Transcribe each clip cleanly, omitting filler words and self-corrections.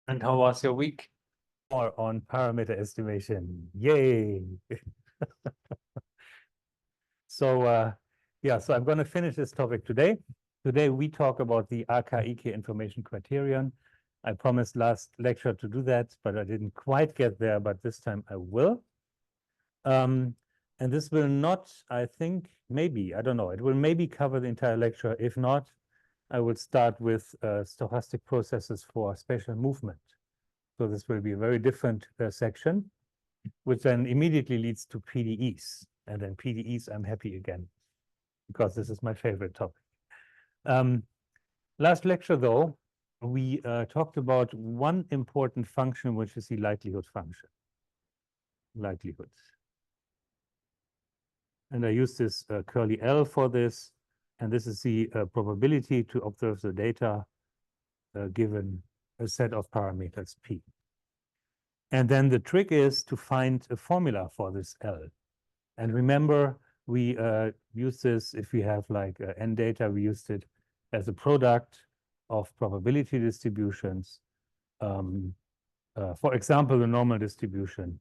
And how was your week? More on parameter estimation. Yay! So so I'm going to finish this topic today. Today we talk about the AKIK information criterion. I promised last lecture to do that, but I didn't quite get there, but this time I will. And this will not, I think, maybe, I don't know, it will maybe cover the entire lecture. If not, I will start with stochastic processes for spatial movement. So this will be a very different section, which then immediately leads to PDEs. And then PDEs, I'm happy again, because this is my favorite topic. Last lecture, though, we talked about one important function, which is the likelihood function. Likelihood. And I use this curly L for this. And this is the probability to observe the data given a set of parameters P. And then the trick is to find a formula for this L. And remember, we use this if we have like n data, we used it as a product of probability distributions. For example, the normal distribution.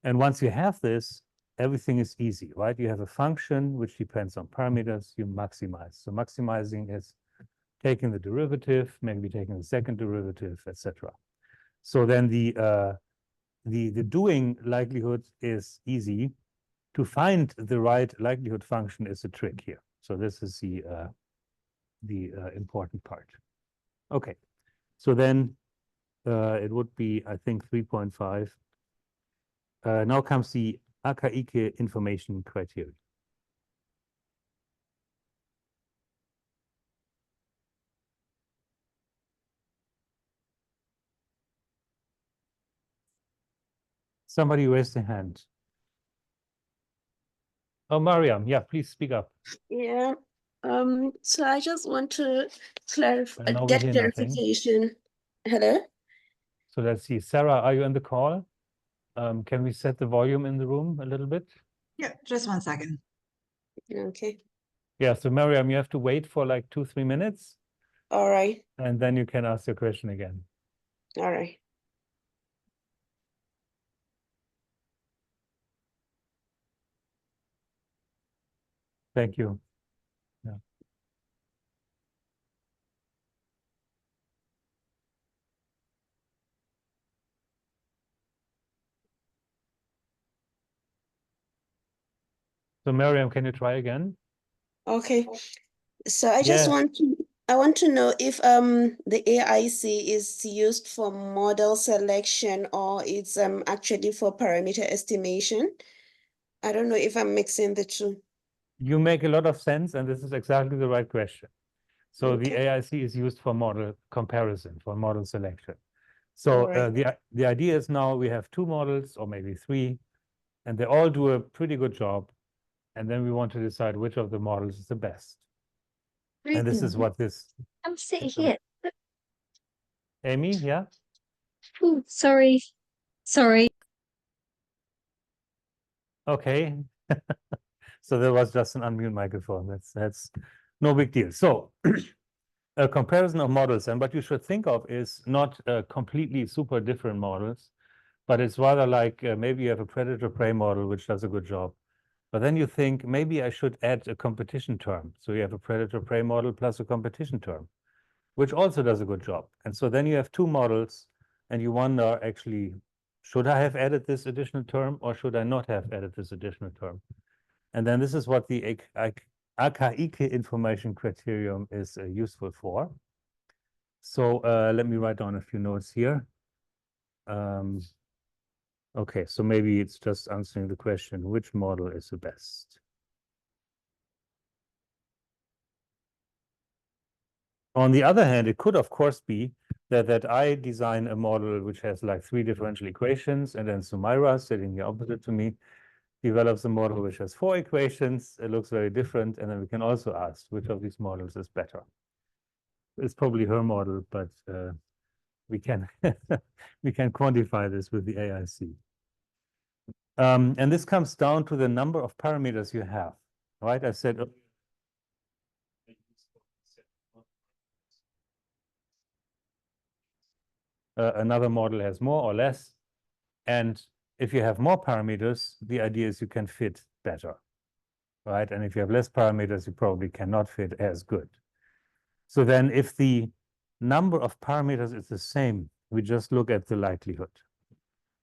And once you have this, everything is easy, right? You have a function which depends on parameters, you maximize. So maximizing is taking the derivative, maybe taking the second derivative, etc. So then the doing likelihood is easy. To find the right likelihood function is a trick here. So this is the important part. Okay, so then it would be, I think, 3.5. Now comes the AKIK information criteria. Somebody raised their hand. Oh, Mariam, yeah, please speak up. Yeah. So I just want to clarify, now we get hear nothing. clarification. Hello? So let's see. Sarah, are you on the call? Can we set the volume in the room a little bit? Yeah, just 1 second. Okay. Yeah, so Mariam, you have to wait for like 2-3 minutes, All right. and then you can ask your question again. All right. Thank you. Yeah. So Mariam, can you try again? Okay. So I just want to know if the AIC is used for model selection or it's actually for parameter estimation. I don't know if I'm mixing the two. You make a lot of sense, and this is exactly the right question. So the Okay. AIC is used for model comparison, for model selection. So Right. the idea is now we have 2 models, or maybe 3, and they all do a pretty good job. And then we want to decide which of the models is the best. And this is what this. I'm sitting here. Amy, yeah? Oh, sorry. Sorry. Okay. So there was just an unmute microphone. That's no big deal. So a comparison of models, and what you should think of is not completely super different models, but it's rather like maybe you have a predator-prey model which does a good job. But then you think maybe I should add a competition term. So you have a predator-prey model plus a competition term, which also does a good job. And so then you have 2 models, and you wonder, actually, should I have added this additional term, or should I not have added this additional term? And then this is what the AKIK information criterion is useful for. So let me write down a few notes here. Okay, so maybe it's just answering the question, which model is the best? On the other hand, it could, of course, be that I design a model which has like 3 differential equations, and then Sumaira, sitting here opposite to me, develops a model which has 4 equations. It looks very different, and then we can also ask which of these models is better. It's probably her model, but we can we can quantify this with the AIC. And this comes down to the number of parameters you have, right? I said another model has more or less. And if you have more parameters, the idea is you can fit better, right? And if you have less parameters, you probably cannot fit as good. So then if the number of parameters is the same, we just look at the likelihood.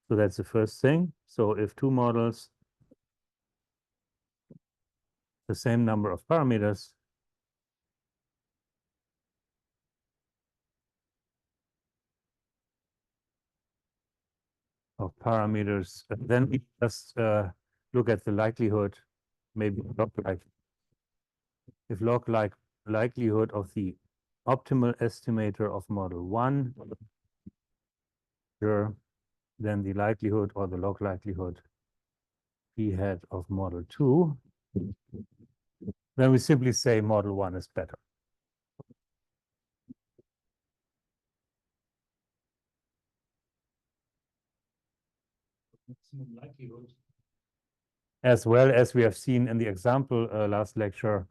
So that's the first thing. So if two models, the same number of parameters, then we just look at the likelihood, maybe log like, if log like likelihood of the optimal estimator of model 1, sure, then the likelihood or the log likelihood p hat of model 2, then we simply say model 1 is better. As well as we have seen in the example last lecture,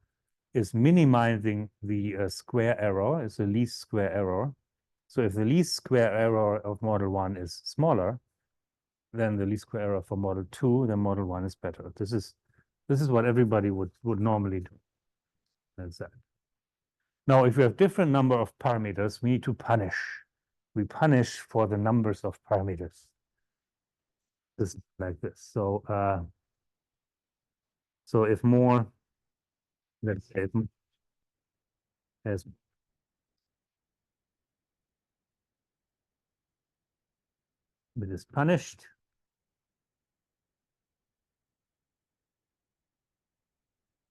is minimizing the square error, is the least square error. So if the least square error of model 1 is smaller than the least square error for model 2, then model 1 is better. This is what everybody would normally do. That's that. Now, if we have different number of parameters, we need to punish. We punish for the numbers of parameters. This is like this. So so if more, let's say, has it is punished.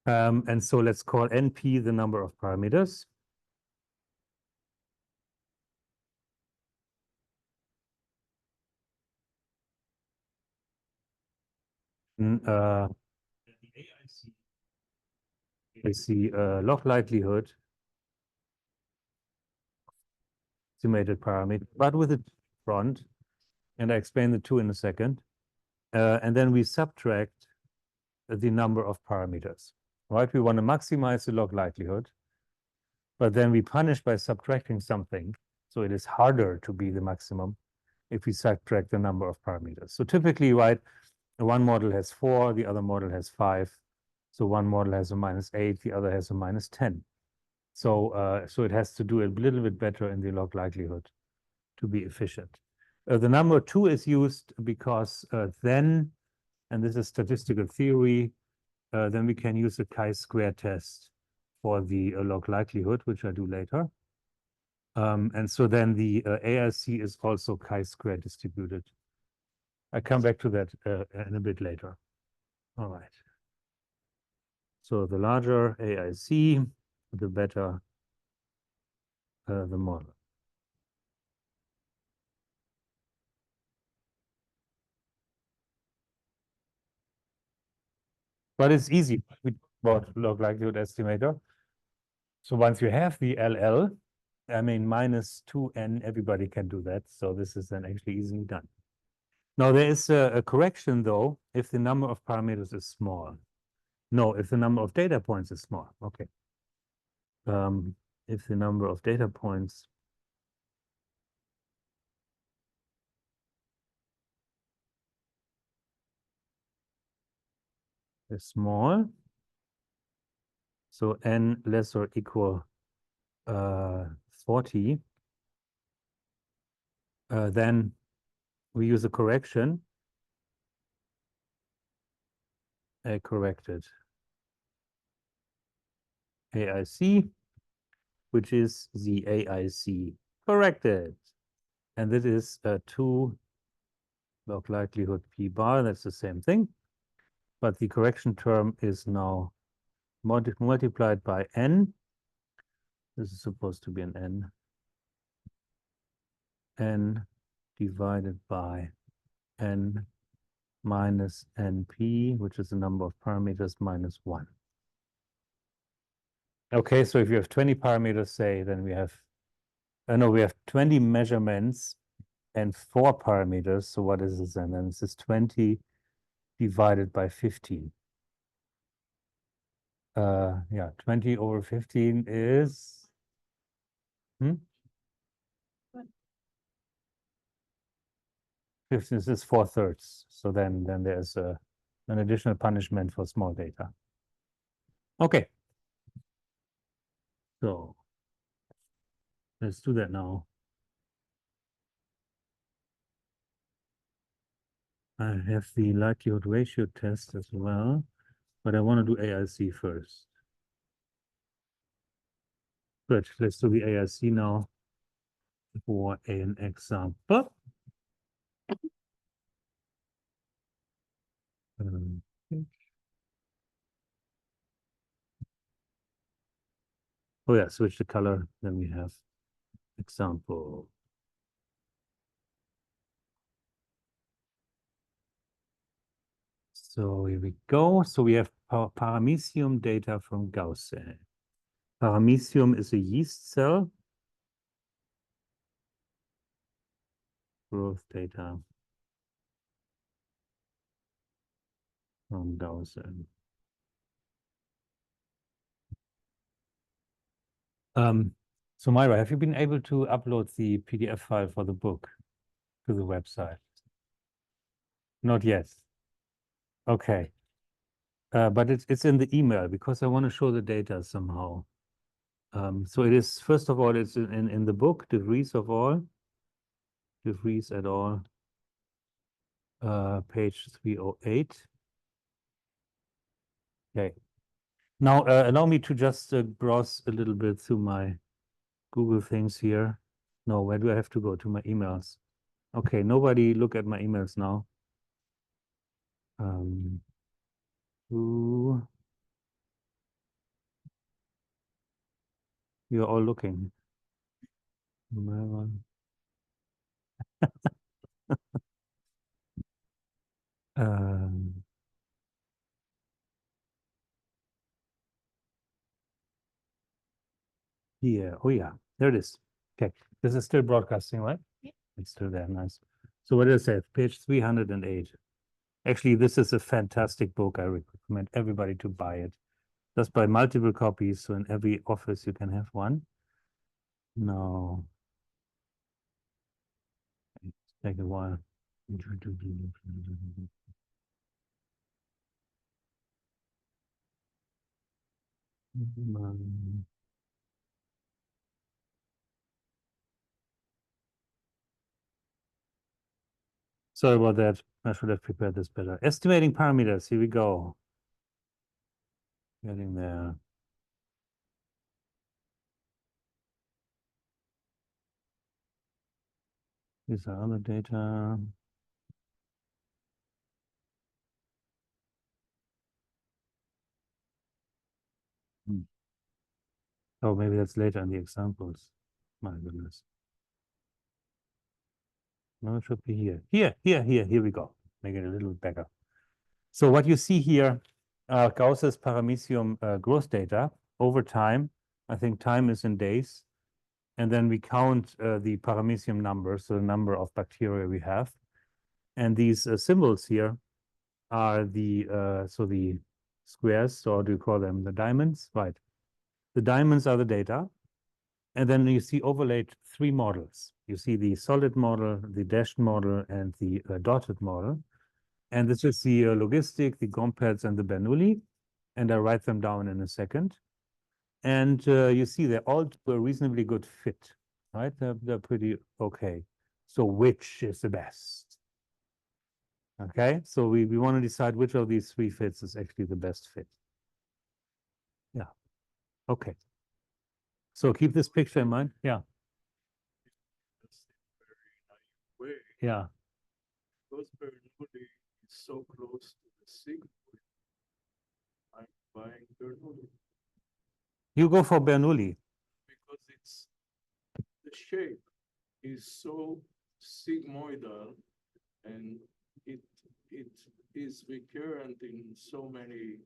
And so let's call NP the number of parameters. Is the log likelihood estimated parameter, but with a front, and I explain the two in a second. And then we subtract the number of parameters, right? We want to maximize the log likelihood, but then we punish by subtracting something. So it is harder to be the maximum if we subtract the number of parameters. So typically, right, one model has 4, the other model has 5. So one model has a -8, the other has a -10. So so it has to do a little bit better in the log likelihood to be efficient. The number 2 is used because then, and this is statistical theory, then we can use a chi-square test for the log likelihood, which I do later. And so then the AIC is also chi-square distributed. I come back to that in a bit later. All right. So the larger AIC, the better the model. But it's easy. We talk about log likelihood estimator. So once you have the LL, I mean, -2n, everybody can do that. So this is then actually easily done. Now there is a correction though, if the number of parameters is small. No, if the number of data points is small. Okay. If the number of data points is small, so n less or equal 40, then we use a correction, a corrected AIC, which is the AIC corrected. And that is 2 log likelihood p bar. That's the same thing. But the correction term is now multiplied by n. This is supposed to be an n. N divided by n minus np, which is the number of parameters minus 1. Okay, so if you have 20 parameters, say, then we have, no, we have 20 measurements and 4 parameters. So what is this then? Then this is 20 divided by 15. Yeah, 20 over 15 is If this is 4/3, so then there's an additional punishment for small data. Okay. So let's do that now. I have the likelihood ratio test as well, but I want to do AIC first. Good, let's do the AIC now for an example. Oh yeah, switch the color, then we have example. So here we go. So we have paramecium data from Gaussian. Paramecium is a yeast cell. Growth data from Gaussian. So Myra, have you been able to upload the PDF file for the book to the website? Not yet. Okay. But it's in the email because I want to show the data somehow. So it is, first of all, it's in the book, De Vries et al. Page 308. Okay. Now allow me to just browse a little bit through my Google things here. No, where do I have to go? To my emails. Okay, nobody look at my emails now. Who? You're all looking. Yeah, oh yeah, there it is. Okay, this is still broadcasting, right? Yeah. It's still there, nice. So what did I say? Page 308. Actually, this is a fantastic book. I recommend everybody to buy it. Just buy multiple copies, so in every office you can have one. No. It's take a while. Sorry about that. I should have prepared this better. Estimating parameters. Here we go. Getting there. These are other data. Oh, maybe that's later in the examples. My goodness. No, it should be here. Here we go. Make it a little better. So what you see here, Gauss's paramecium growth data over time. I think time is in days. And then we count the paramecium number, so the number of bacteria we have. And these symbols here are the squares, so how do you call them? The diamonds, right? The diamonds are the data. And then you see overlaid 3 models. You see the solid model, the dashed model, and the dotted model. And this is the logistic, the Gompertz, and the Bernoulli. And I write them down in a second. And you see they're all to a reasonably good fit, right? They're pretty okay. So which is the best? Okay, so we want to decide which of these 3 fits is actually the best fit. Yeah, okay. So keep this picture in mind. Yeah. Yeah. Because Bernoulli is so close to the sigmoid, I'm buying Bernoulli You go for Bernoulli. because it's the shape is so sigmoidal and it is recurrent in so many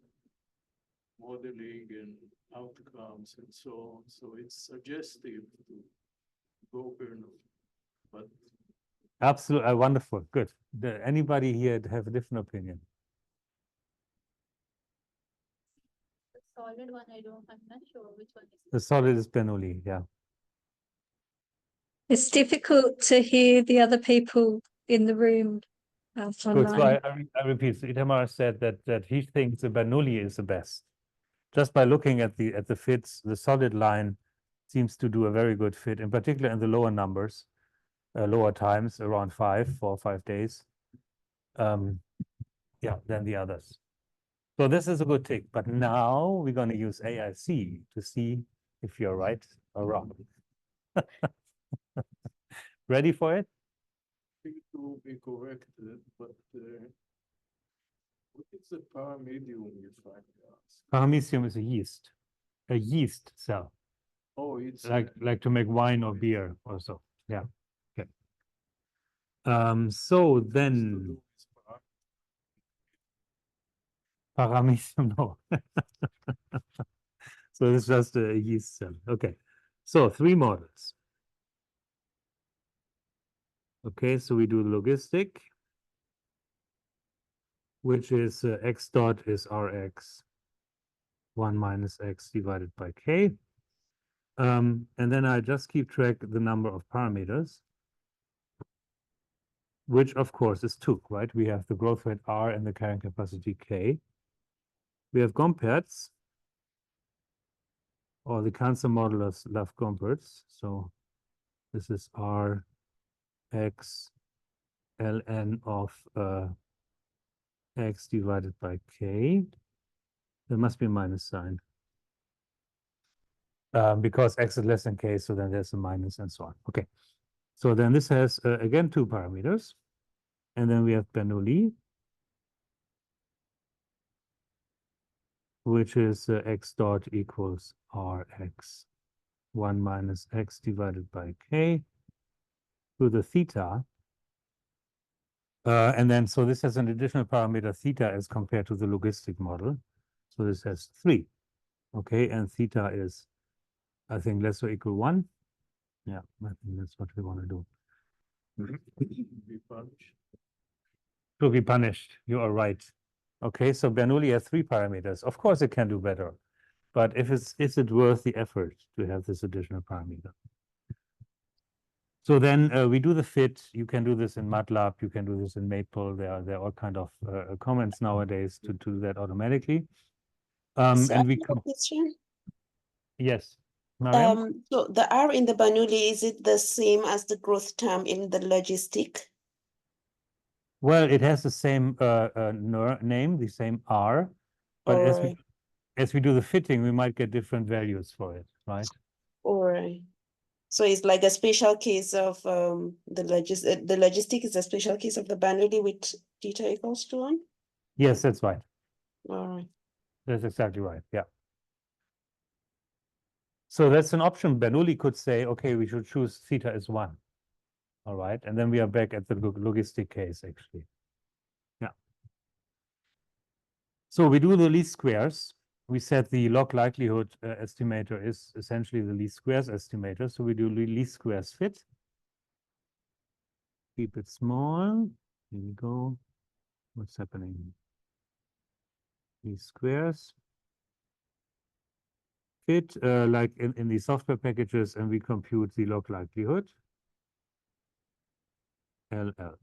modeling and outcomes and so on. So it's suggestive to go Bernoulli, but Absolutely wonderful. Good. Anybody here have a different opinion? The solid one, I'm not sure which one is. The solid is Bernoulli, yeah. It's difficult to hear the other people in the room Good. So online. I repeat, so Itamar said that he thinks the Bernoulli is the best. Just by looking at the fits, the solid line seems to do a very good fit, in particular in the lower numbers, lower times, around 4 or 5 days. Yeah, than the others. So this is a good tick. But now we're going to use AIC to see if you're right or wrong. Ready for it? I think it will be corrected, but what is the paramedium you find us? Paramecium is a yeast cell, Oh, it's like to make wine or beer or so. Yeah. Okay. So then paramecium, no. So it's just a yeast cell. Okay. So 3 models. Okay, so we do the logistic, which is x dot is Rx 1 minus x divided by k. And then I just keep track the number of parameters, which of course is 2, right? We have the growth rate R and the carrying capacity K. We have Gompertz, or the cancer modulus love Gompertz. So this is R x ln of x divided by k. There must be a minus sign. Because x is less than k, so then there's a minus and so on. Okay. So then this has, again, 2 parameters. And then we have Bernoulli, which is x dot equals Rx 1 minus x divided by k to the theta. And then, so this has an additional parameter theta as compared to the logistic model. So this has 3. Okay, and theta is, I think, less or equal 1. Yeah, I think that's what we want to do. be punished. To be punished, you are right. Okay, so Bernoulli has 3 parameters. Of course, it can do better, but is it worth the effort to have this additional parameter? So then we do the fit. You can do this in MATLAB. You can do this in Maple. There are all kind of comments nowadays to do that automatically. So I And we have a question. yes, Mariam? So the R in the Bernoulli, is it the same as the growth term in the logistic? Well, it has the same name, the same R, but Or as we do the fitting, we might get different values for it, right? so it's like a special case of the logistic is a special case of the Bernoulli with theta equals to 1? Yes, that's right. All right. That's exactly right. Yeah. So that's an option. Bernoulli could say, okay, we should choose theta as 1. All right. And then we are back at the logistic case, actually. Yeah. So we do the least squares. We said the log likelihood estimator is essentially the least squares estimator. So we do least squares fit. Keep it small. Here we go. What's happening? Least squares fit like in the software packages, and we compute the log likelihood. LL.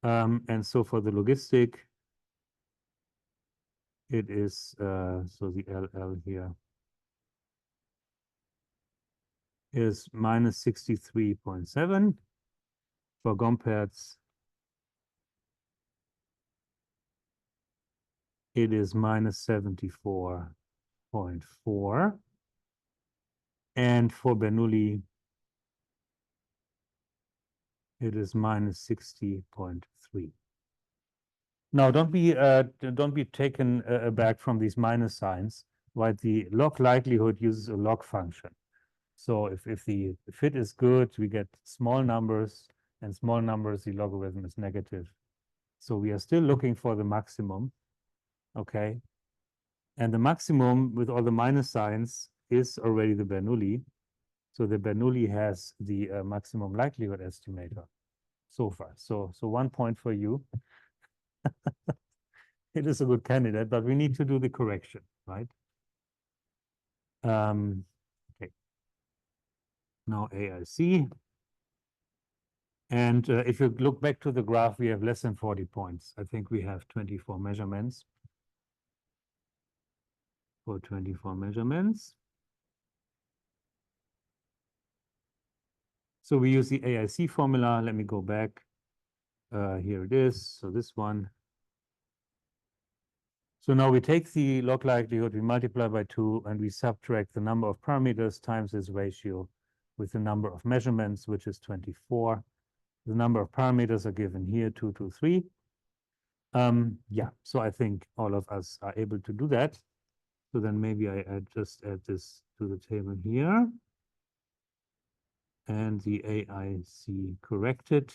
And so for the logistic, it is, so the LL here is minus 63.7. For Gompertz, it is minus 74.4. And for Bernoulli, it is minus 60.3. Now, don't be taken aback from these minus signs, right? The log likelihood uses a log function. So if the fit is good, we get small numbers, and small numbers, the logarithm is negative. So we are still looking for the maximum, okay? And the maximum with all the minus signs is already the Bernoulli. So the Bernoulli has the maximum likelihood estimator so far. So 1 point for you. It is a good candidate, but we need to do the correction, right? Okay. Now AIC. And if you look back to the graph, we have less than 40 points. I think we have 24 measurements. For 24 measurements. So we use the AIC formula. Let me go back. Here it is. So this one. So now we take the log likelihood, we multiply by 2, and we subtract the number of parameters times this ratio with the number of measurements, which is 24. The number of parameters are given here, 2, 2, 3. Yeah, so I think all of us are able to do that. So then maybe I just add this to the table here. And the AIC corrected.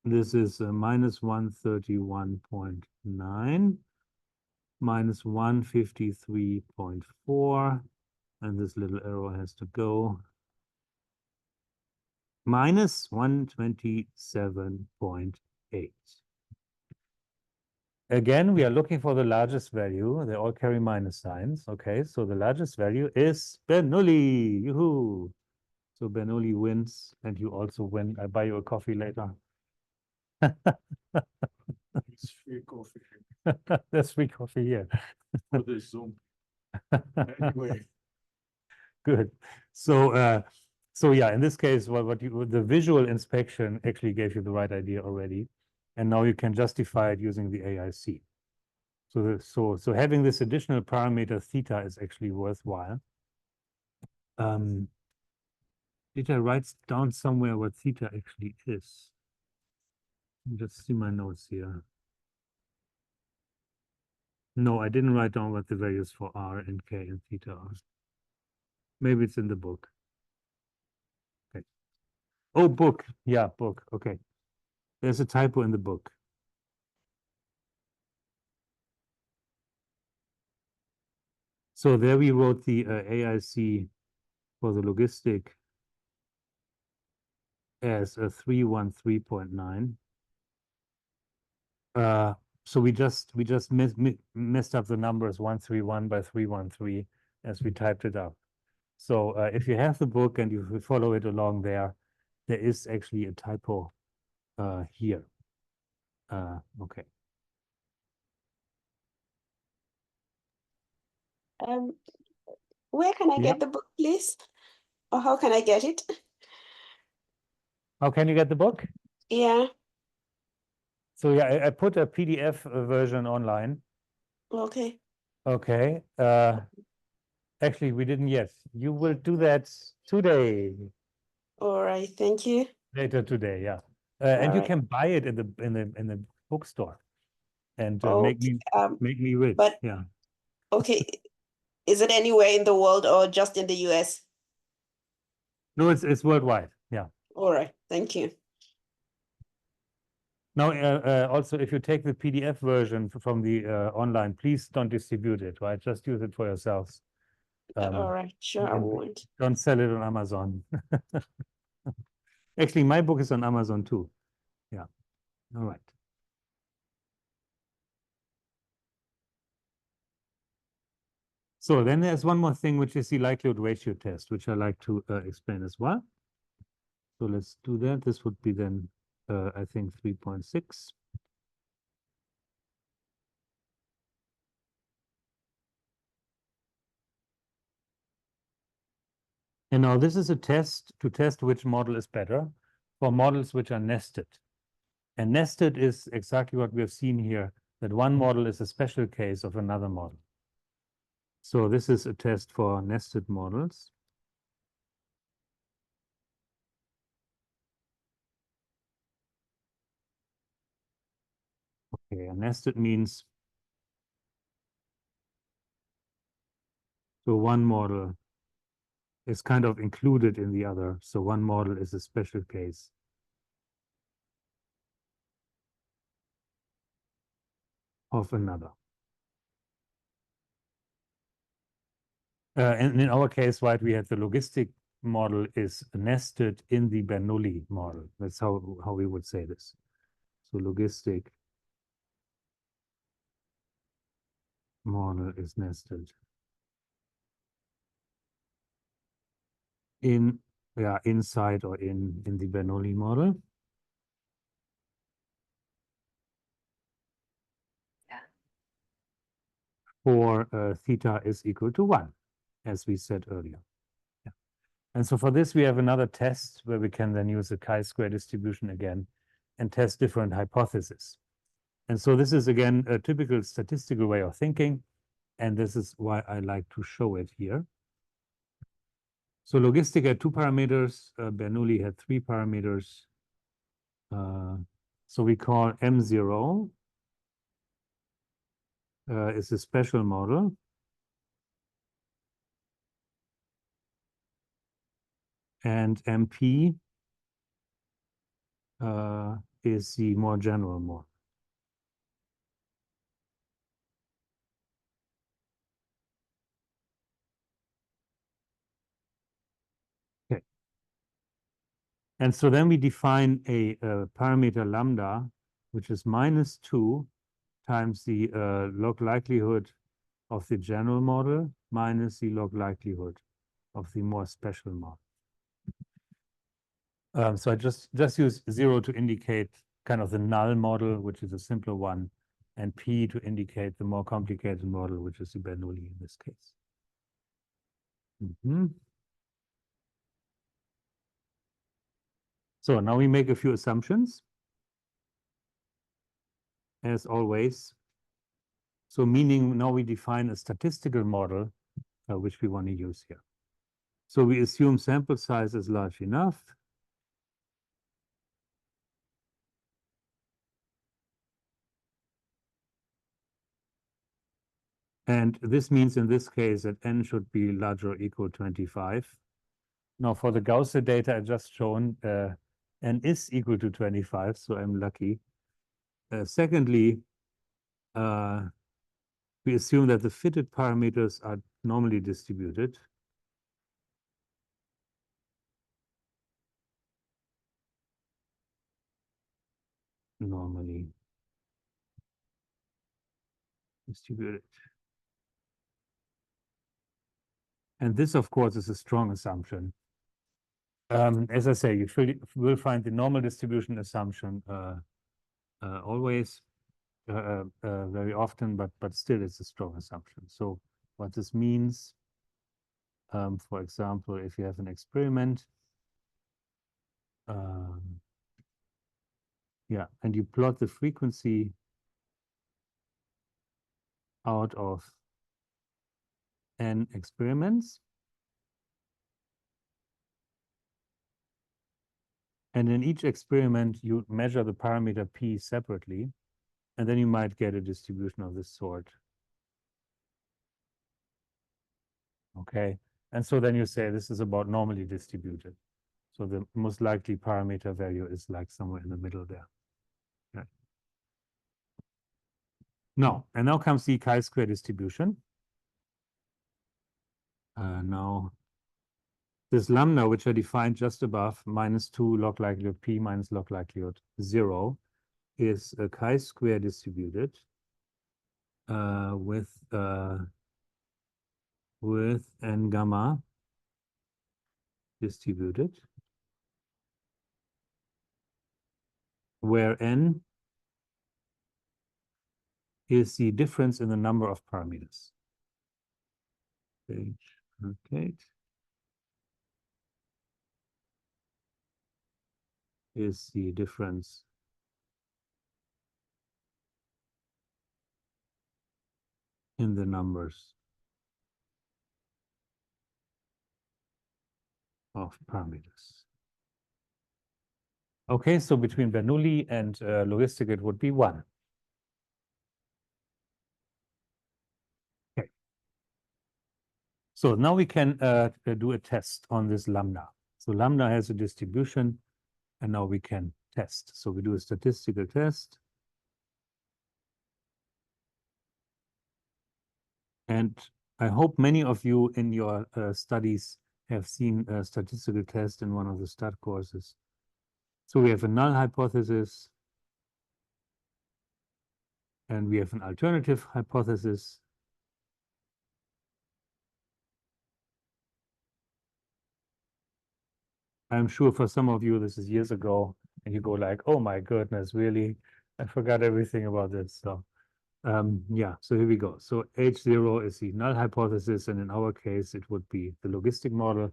This is minus 131.9, minus 153.4, and this little arrow has to go. Minus 127.8. Again, we are looking for the largest value. They all carry minus signs. Okay, so the largest value is Bernoulli. Yoo-hoo! So Bernoulli wins, and you also win. I buy you a coffee later. It's free coffee There's free coffee here. for the Zoom. Anyway, Good. So, so yeah, in this case, the visual inspection actually gave you the right idea already, and now you can justify it using the AIC. So having this additional parameter theta is actually worthwhile. Did I write down somewhere what theta actually is? Just see my notes here. No, I didn't write down what the values for R and K and theta are. Maybe it's in the book. Okay. Oh, book. Yeah, book. Okay. There's a typo in the book. So there we wrote the AIC for the logistic as a 313.9. So we just messed up the numbers 131 by 313 as we typed it up. So if you have the book and you follow it along there is actually a typo here. Okay. Where can I Yeah. get the book, please? Or how can I get it? How can you get the book? Yeah, So yeah, I put a PDF version online. okay. Okay. Actually, we didn't yet. You will do that today, All right, thank you. later today. Yeah, and you Alright. can buy it in the bookstore, and make Okay, me rich. but- Yeah. okay. Is it anywhere in the world or just in the US? No, it's worldwide. Yeah. All right, thank you. Now, also, if you take the PDF version from the online, please don't distribute it. Right, just use it for yourselves. All right, sure, I and won't. Don't sell it on Amazon. Actually, my book is on Amazon too. Yeah. All right. So then there's one more thing, which is the likelihood ratio test, which I like to explain as well. So let's do that. This would be then, I think, 3.6. And now this is a test to test which model is better for models which are nested. And nested is exactly what we have seen here, that one model is a special case of another model. So this is a test for nested models. Okay, and nested means so one model is kind of included in the other. So one model is a special case. Of another. And in our case, right, we had the logistic model is nested in the Bernoulli model. That's how we would say this. So logistic model is nested in yeah, inside or in the Bernoulli model. For theta is equal to 1, as we said earlier. Yeah. And so for this, we have another test where we can then use the chi-square distribution again and test different hypotheses. And so this is, again, a typical statistical way of thinking, and this is why I like to show it here. So logistic had 2 parameters, Bernoulli had 3 parameters. So we call M0 is a special model. And MP is the more general model. Okay. And so then we define a parameter lambda, which is -2 times the log likelihood of the general model minus the log likelihood of the more special model. So I just use 0 to indicate kind of the null model, which is a simpler one, and P to indicate the more complicated model, which is the Bernoulli in this case. So now we make a few assumptions, as always. So meaning now we define a statistical model, which we want to use here. So we assume sample size is large enough. And this means in this case that n should be larger or equal to 25. Now for the Gaussian data I just shown, n is equal to 25, so I'm lucky. Secondly, we assume that the fitted parameters are normally distributed. Normally distributed. And this, of course, is a strong assumption. As I say, you will find the normal distribution assumption always, very often, but still it's a strong assumption. So what this means, for example, if you have an experiment, yeah, and you plot the frequency out of n experiments, and in each experiment you measure the parameter p separately, and then you might get a distribution of this sort. Okay, and so then you say this is about normally distributed. So the most likely parameter value is like somewhere in the middle there. Okay. Now comes the chi-square distribution. Now this lambda, which I defined just above, -2 log likelihood p minus log likelihood 0, is a chi-square distributed with n gamma distributed, where n is the difference in the number of parameters. Okay. Is the difference in the numbers of parameters. Okay, so between Bernoulli and logistic, it would be 1. Okay. So now we can do a test on this lambda. So lambda has a distribution, and now we can test. So we do a statistical test. And I hope many of you in your studies have seen a statistical test in one of the stat courses. So we have a null hypothesis, and we have an alternative hypothesis. I'm sure for some of you, this is years ago, and you go like, oh my goodness, really? I forgot everything about this. So yeah, so here we go. So H0 is the null hypothesis, and in our case, it would be the logistic model.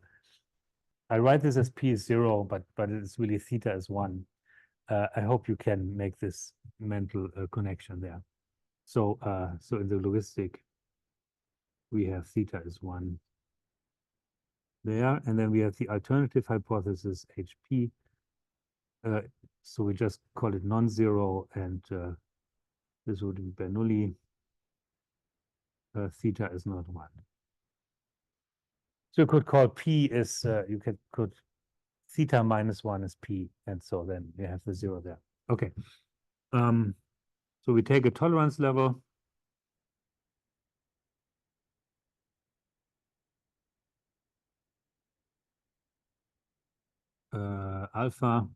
I write this as P is 0, but it's really theta is 1. I hope you can make this mental connection there. So so in the logistic, we have theta is 1 there, and then we have the alternative hypothesis HP. So we just call it non-zero, and this would be Bernoulli. Theta is not 1. So you could call P is, you could theta minus 1 is P, and so then you have the 0 there. Okay. So we take a tolerance level. Alpha,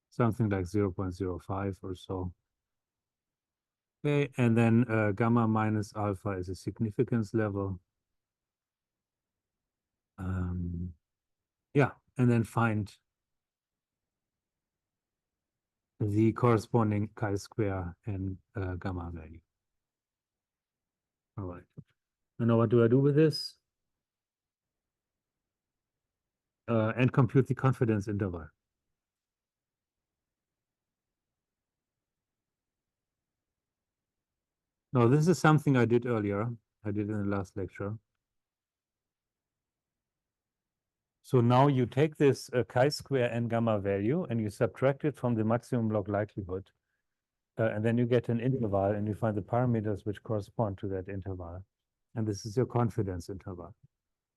something like 0.05 or so. Okay, and then gamma minus alpha is a significance level. Yeah, and then find the corresponding chi-square and gamma value. All right. And now what do I do with this? And compute the confidence interval. Now, this is something I did earlier. I did in the last lecture. So now you take this chi-square and gamma value and you subtract it from the maximum log likelihood. And then you get an interval and you find the parameters which correspond to that interval. And this is your confidence interval.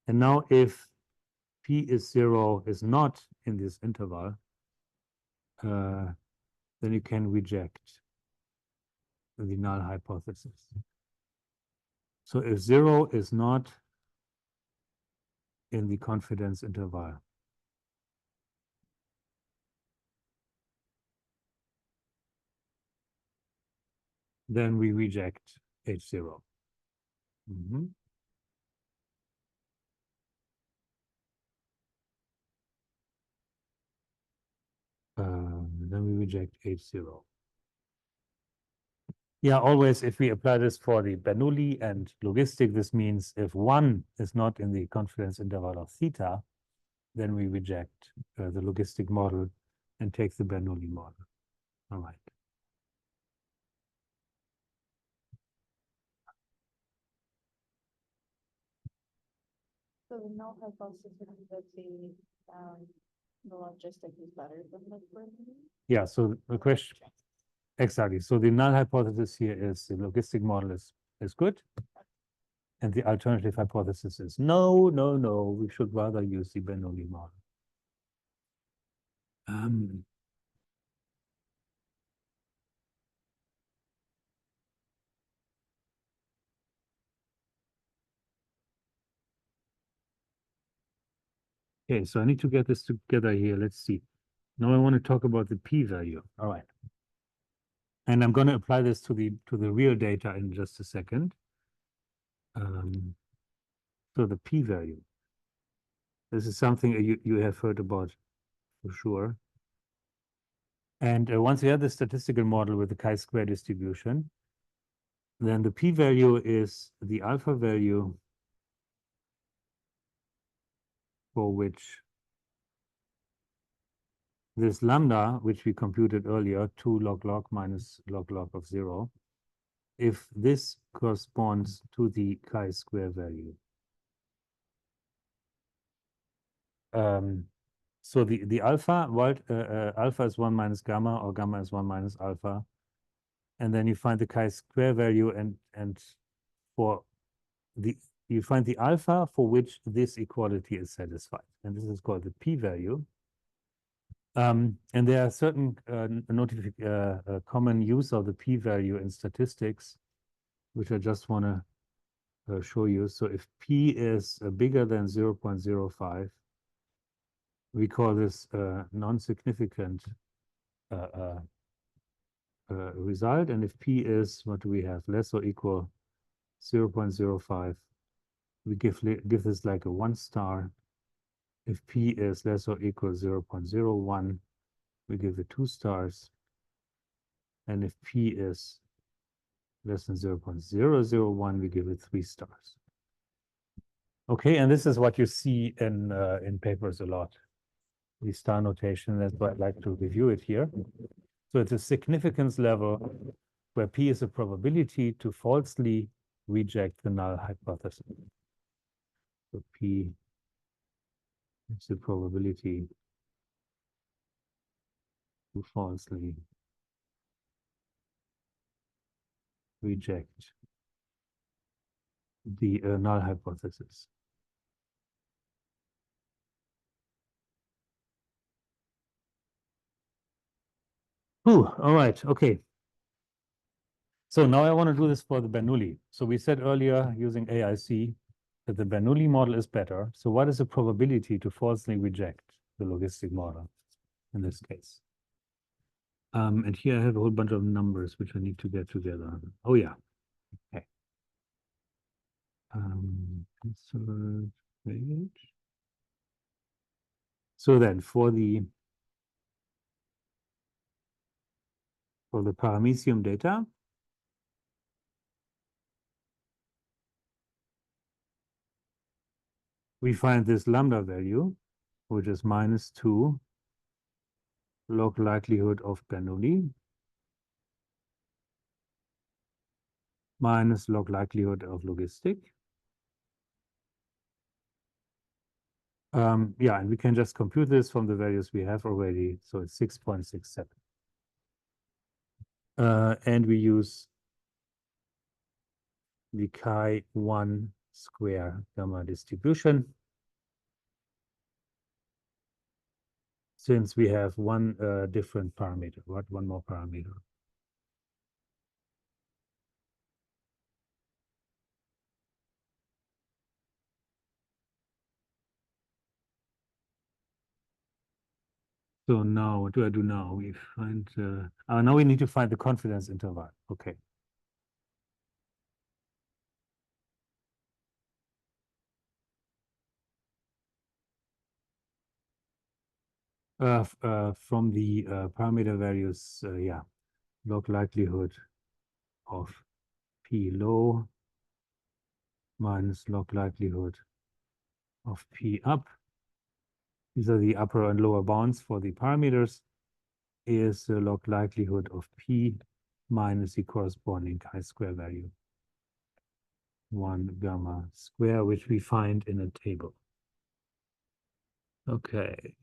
And now if P is 0 is not in this interval, then you can reject the null hypothesis. So if 0 is not in the confidence interval, then we reject H0. Then we reject H0. Yeah, always if we apply this for the Bernoulli and logistic, this means if 1 is not in the confidence interval of theta, then we reject the logistic model and take the Bernoulli model. All right. So the null hypothesis that the logistic is better than the Bernoulli? Yeah, so the question, exactly. So the null hypothesis here is the logistic model is good. And the alternative hypothesis is no, we should rather use the Bernoulli model. Okay, so I need to get this together here. Let's see. Now I want to talk about the p-value. All right. And I'm going to apply this to the real data in just a second. So the p-value. This is something you have heard about for sure. And once you have the statistical model with the chi-square distribution, then the p-value is the alpha value for which this lambda, which we computed earlier, 2 log log minus log log of 0, if this corresponds to the chi-square value. So the alpha, alpha is 1 minus gamma, or gamma is 1 minus alpha. And then you find the chi-square value, and for you find the alpha for which this equality is satisfied. And this is called the p-value. And there are certain common use of the p-value in statistics, which I just want to show you. So if p is bigger than 0.05, we call this non-significant result. And if p is, what do we have, less or equal 0.05, we give this like a 1 star. If P is less or equal 0.01, we give it 2 stars. And if P is less than 0.001, we give it 3 stars. Okay, and this is what you see in papers a lot. The star notation, that's why I'd like to review it here. So it's a significance level where P is a probability to falsely reject the null hypothesis. So P is the probability to falsely reject the null hypothesis. Ooh, all right, okay. So now I want to do this for the Bernoulli. So we said earlier using AIC that the Bernoulli model is better. So what is the probability to falsely reject the logistic model in this case? And here I have a whole bunch of numbers which I need to get together. Oh yeah, okay. Insert page. So then for the paramecium data, we find this lambda value, which is -2 log likelihood of Bernoulli minus log likelihood of logistic. Yeah, and we can just compute this from the values we have already. So it's 6.67. And we use the chi1 square gamma distribution. Since we have one different parameter, one more parameter. So now, what do I do now? We find, now we need to find the confidence interval. Okay. From the parameter values, yeah, log likelihood of P low minus log likelihood of P up. These are the upper and lower bounds for the parameters. Is the log likelihood of P minus the corresponding chi-square value. 1 gamma square, which we find in a table. Okay.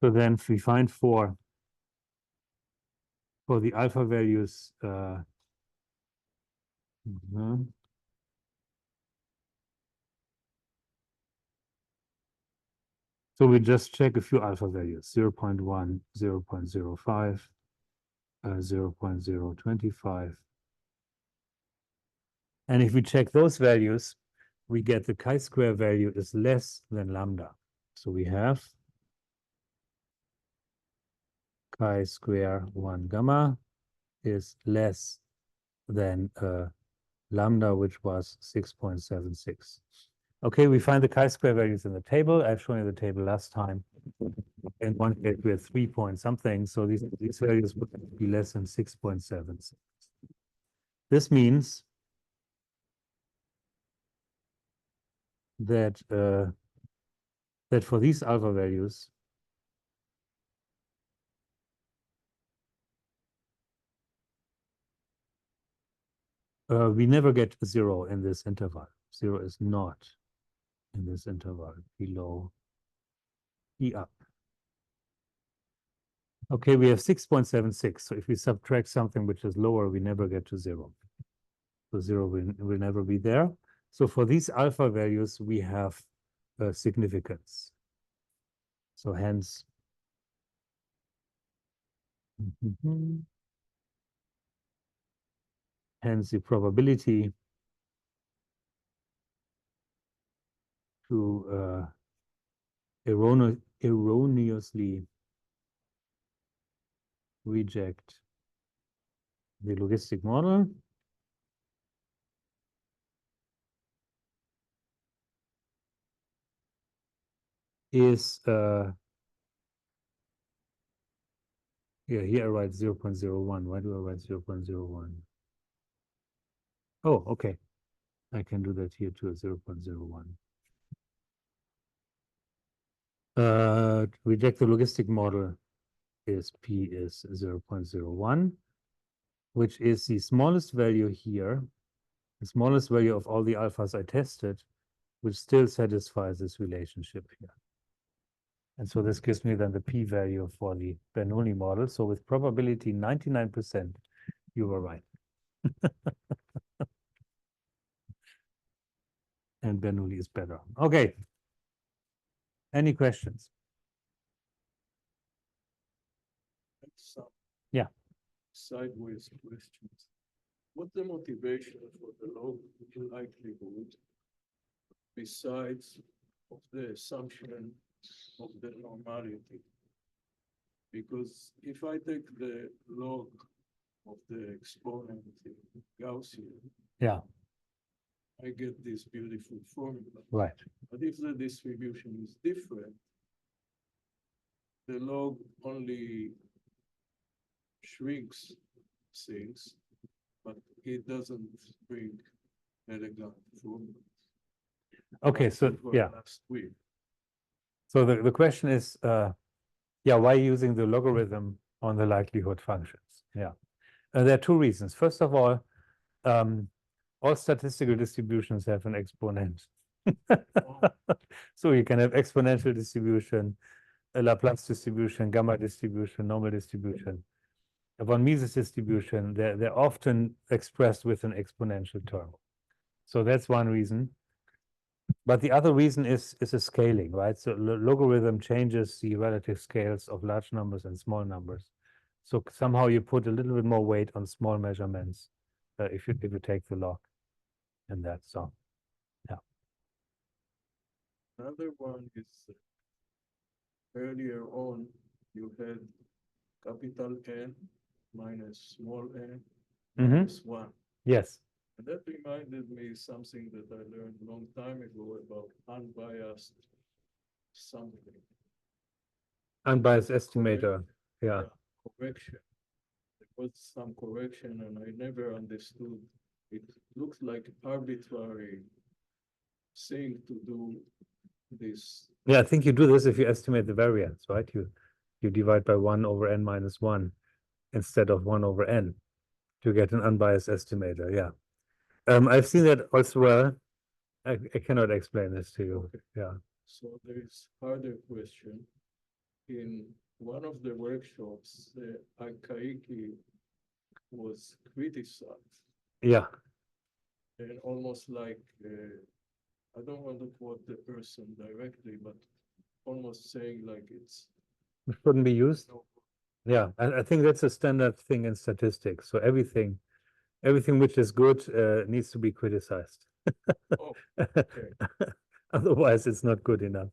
So then we find for the alpha values, so we just check a few alpha values, 0.1, 0.05, 0.025. And if we check those values, we get the chi-square value is less than lambda. So we have chi-square 1 gamma is less than lambda, which was 6.76. Okay, we find the chi-square values in the table. I've shown you the table last time. In one case, we have 3 point something, so these values would be less than 6.76. This means that that for these alpha values, we never get 0 in this interval. 0 is not in this interval below P up. Okay, we have 6.76. So if we subtract something which is lower, we never get to 0. So 0 will never be there. So for these alpha values, we have significance. So hence, hence the probability to erroneously reject the logistic model is yeah, here I write 0.01. Why do I write 0.01? Oh, okay. I can do that here too, 0.01. Reject the logistic model is P is 0.01, which is the smallest value here, the smallest value of all the alphas I tested, which still satisfies this relationship here. And so this gives me then the p-value for the Bernoulli model. So with probability 99%, you were right. And Bernoulli is better. Okay. Any questions? Some Yeah. sideways questions. What's the motivation for the log likelihood besides of the assumption of the normality? Because if I take the log of the exponent in Gaussian, Yeah, I get this beautiful formula. right. But if the distribution is different, the log only shrinks things, but it doesn't bring elegant formula. Okay, Like so we were yeah. last week. So the question is, yeah, why using the logarithm on the likelihood functions? Yeah. There are two reasons. First of all statistical distributions have an exponent. So you can have exponential distribution, a Laplace distribution, gamma distribution, normal distribution. A von Mises distribution, they're often expressed with an exponential term. So that's one reason. But the other reason is a scaling, right? So logarithm changes the relative scales of large numbers and small numbers. So somehow you put a little bit more weight on small measurements if you take the log in that. So yeah. Another one is earlier on, you had capital N minus small n minus 1. Yes. And that reminded me something that I learned a long time ago about unbiased something. Unbiased estimator. Yeah. Correction. There was some correction and I never understood. It looks like arbitrary thing to do this. Yeah, I think you do this if you estimate the variance, right? You divide by 1 over n minus 1 instead of 1 over n to get an unbiased estimator. Yeah. I've seen that elsewhere. I cannot explain this to you. Okay. Yeah. So there is harder question. In one of the workshops, the Akaiki was criticized Yeah. and almost like, I don't want to quote the person directly, but almost saying like it's It shouldn't be used. no. Yeah. I think that's a standard thing in statistics. So everything which is good needs to be criticized. Oh, okay. Otherwise, it's not good enough.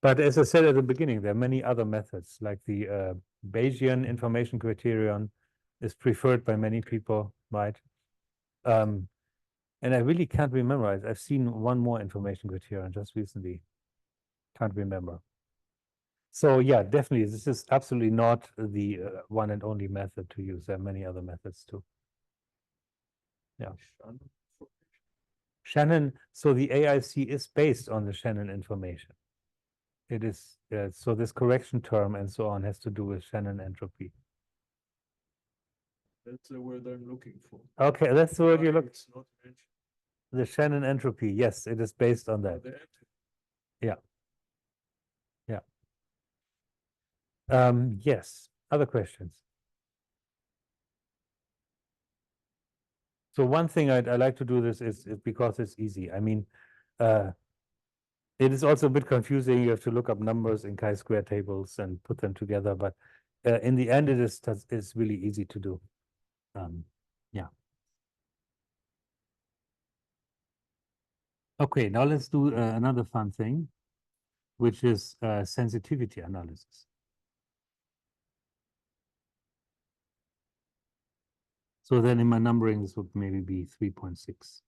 But as I said at the beginning, there are many other methods, like the Bayesian information criterion is preferred by many people, right? And I really can't remember. I've seen one more information criterion just recently. Can't remember. So yeah, definitely, this is absolutely not the one and only method to use. There are many other methods too. Yeah. Shannon, so the AIC is based on the Shannon information. It is, so this correction term and so on has to do with Shannon entropy. That's the word I'm looking for. Okay, that's the word Why you look, it's not mentioned. the Shannon entropy. Yes, it is based on that. The entity. Yes, other questions? So one thing I like to do this is because it's easy. I mean, it is also a bit confusing. You have to look up numbers in chi-square tables and put them together, but in the end, it's really easy to do. Yeah. Okay, now let's do another fun thing, which is sensitivity analysis. So then in my numbering, this would maybe be 3.6.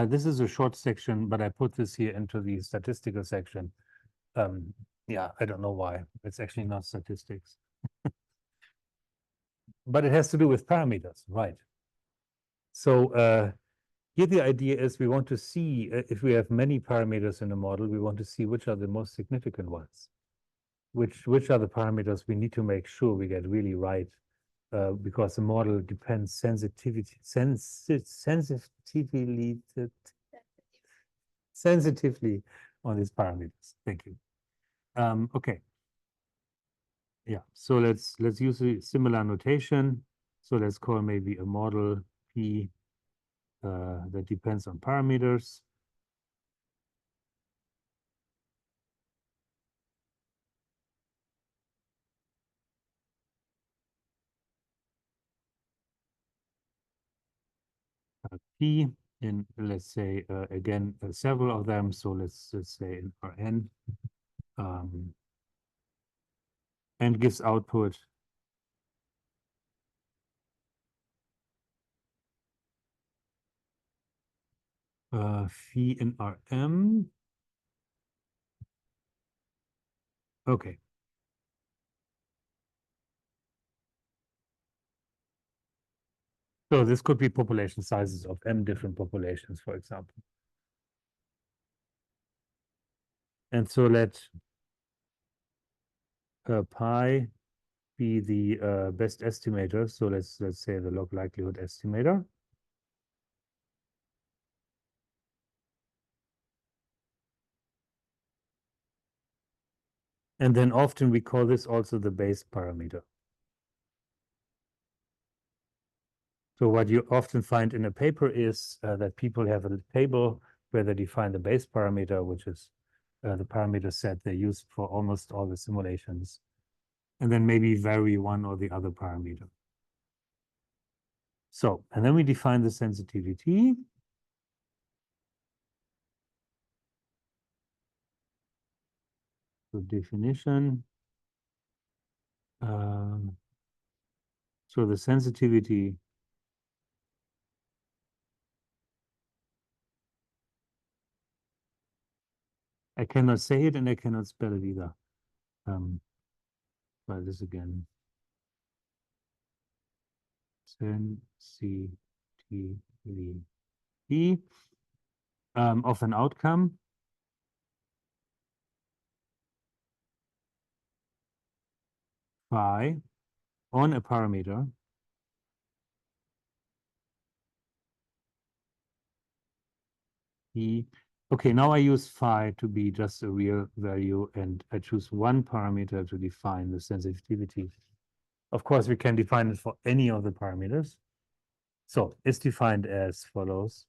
This is a short section, but I put this here into the statistical section. Yeah, I don't know why. It's actually not statistics. But it has to do with parameters, right? So here the idea is we want to see if we have many parameters in a model, we want to see which are the most significant ones. Which are the parameters we need to make sure we get really right, because the model depends sensitively on these parameters. Thank you. Okay. Yeah, so let's use a similar notation. So let's call maybe a model P that depends on parameters. P in, let's say, again, several of them. So let's say in Rn, and gives output phi in Rm. Okay. So this could be population sizes of m different populations, for example. And so let pi be the best estimator. So let's say the log likelihood estimator. And then often we call this also the base parameter. So what you often find in a paper is that people have a table where they define the base parameter, which is the parameter set they use for almost all the simulations, and then maybe vary one or the other parameter. So, and then we define the sensitivity. So definition. So the sensitivity I cannot say it and I cannot spell it either. Try this again. Sensitivity of an outcome phi on a parameter e. Okay, now I use phi to be just a real value, and I choose one parameter to define the sensitivity. Of course, we can define it for any of the parameters. So it's defined as follows.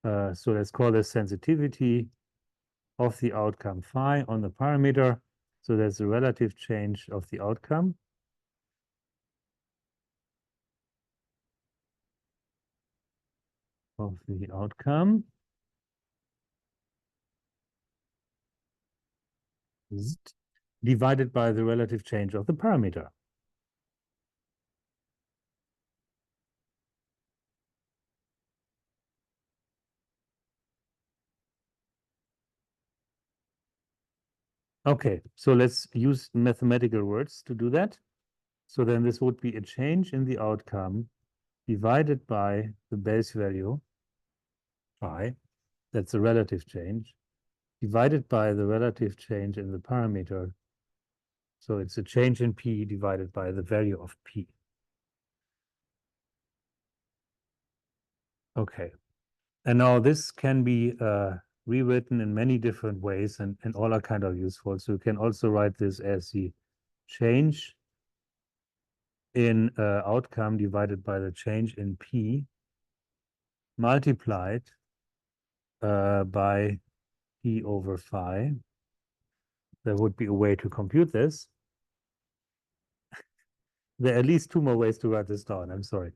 So let's call this sensitivity of the outcome phi on the parameter. So there's a relative change of the outcome. Divided by the relative change of the parameter. Okay, so let's use mathematical words to do that. So then this would be a change in the outcome divided by the base value phi, that's a relative change, divided by the relative change in the parameter. So it's a change in p divided by the value of p. Okay, and now this can be rewritten in many different ways, and all are kind of useful. So you can also write this as the change in outcome divided by the change in p multiplied by p over phi. There would be a way to compute this. There are at least two more ways to write this down. I'm sorry.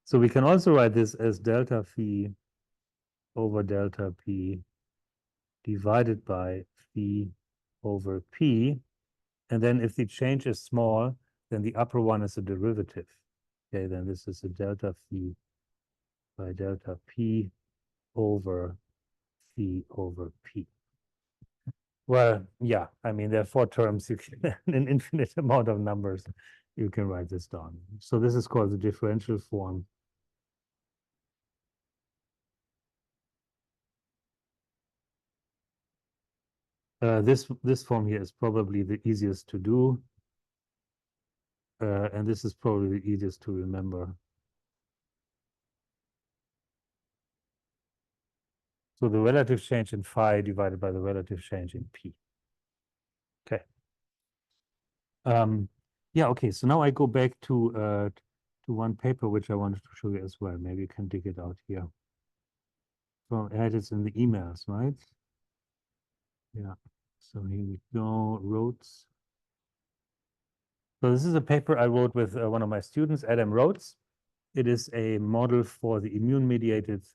So we can also write this as delta phi over delta p divided by phi over p. And then if the change is small, then the upper one is a derivative. Okay, then this is a delta phi by delta p over phi over p. Well, yeah, I mean, there are 4 terms. You can, an infinite amount of numbers. You can write this down. So this is called the differential form. This form here is probably the easiest to do. And this is probably the easiest to remember. So the relative change in phi divided by the relative change in p. Okay. Yeah, okay, so now I go back to one paper which I wanted to show you as well. Maybe you can dig it out here. So I had it in the emails, right? Yeah. So here we go, Rhodes. So this is a paper I wrote with one of my students, Adam Rhodes. It is a model for the immune-mediated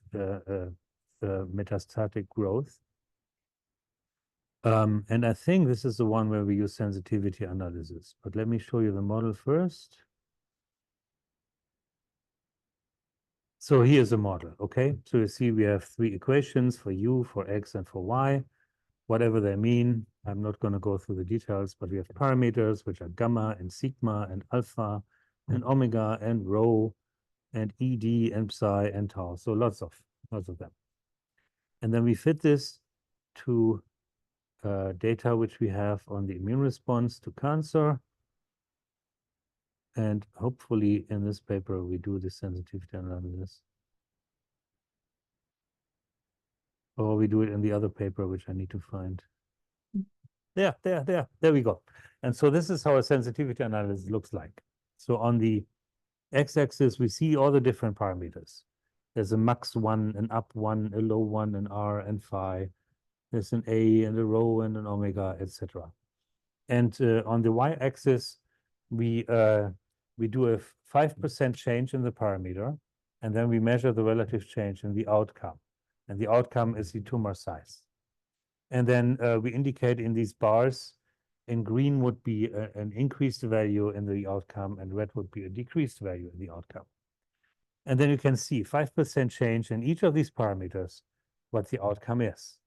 metastatic growth. And I think this is the one where we use sensitivity analysis. But let me show you the model first. So here's a model, okay? So you see we have 3 equations for u, for x, and for y. Whatever they mean, I'm not going to go through the details, but we have parameters which are gamma and sigma and alpha and omega and rho and ed and psi and tau. So lots of them. And then we fit this to data which we have on the immune response to cancer. And hopefully in this paper we do the sensitivity analysis. Or we do it in the other paper, which I need to find. Yeah, there we go. And so this is how a sensitivity analysis looks like. So on the x-axis, we see all the different parameters. There's a max 1, an up 1, a low 1, an r and phi. There's an a and a rho and an omega, etc. And on the y-axis, we do a 5% change in the parameter, and then we measure the relative change in the outcome. And the outcome is the tumor size. And then we indicate in these bars, in green would be an increased value in the outcome, and red would be a decreased value in the outcome. And then you can see 5% change in each of these parameters, what the outcome is.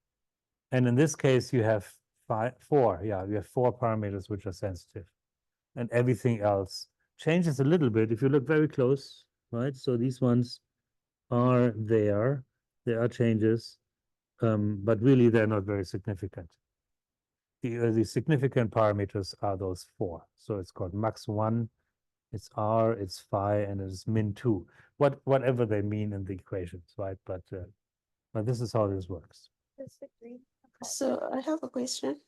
And in this case, you have 4. Yeah, you have 4 parameters which are sensitive. And everything else changes a little bit if you look very close, right? So these ones are there. There are changes, but really they're not very significant. The significant parameters are those 4. So it's called max 1, it's r, it's phi, and it's min 2. Whatever they mean in the equations, right? But this is how this works. Does the green So I have a question.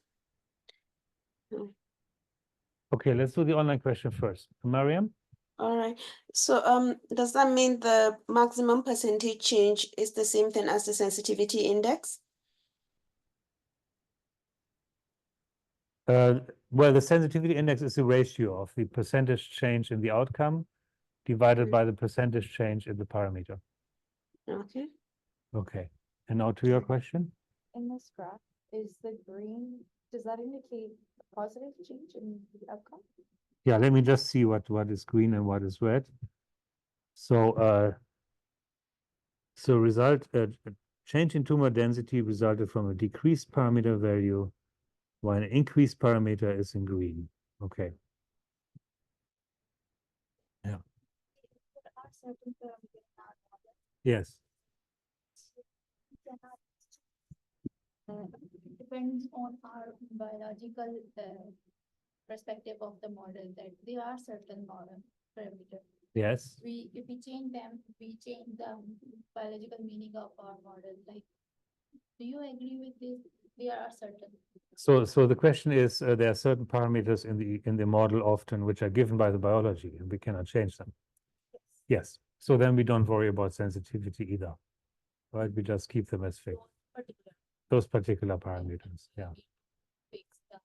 Okay, let's do the online question first. Mariam? All right. So does that mean the maximum percentage change is the same thing as the sensitivity index? Well, the sensitivity index is the ratio of the percentage change in the outcome divided by the percentage change in the parameter. Okay. Okay. And now to your question. in this graph, is the green, does that indicate a positive change in the outcome? Yeah, let me just see what is green and what is red. So result change in tumor density resulted from a decreased parameter value, while an increased parameter is in green. Okay. Yeah. Yes. Depends on our biological perspective of the model that there are certain model parameters. Yes. If we change them, we change the biological meaning of our model. Like, do you agree with this? There are certain. So the question is, there are certain parameters in the model often which are given by the biology, and we cannot change them. Yes. So then we don't worry about sensitivity either, right? We just keep them as fixed. Those particular parameters. Yeah. Fix the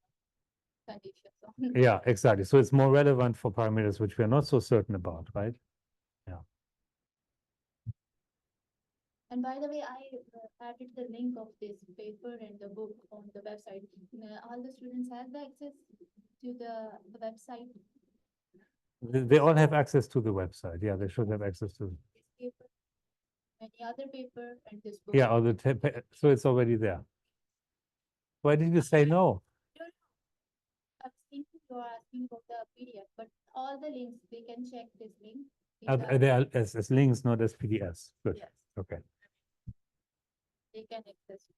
conditions on Yeah, exactly. So it's more relevant for parameters which we are not so certain about, right? Yeah. And by the way, I added the link of this paper and the book on the website. All the students have the access to the website. They all have access to the website. Yeah, they should have access to. This paper, any other paper, and this book. Yeah, or so it's already there. Why did you say no? I was thinking you are asking about the PDF, but all the links, they can check this link. These They are as links, not as PDFs. Good. Yes, Okay. they can access.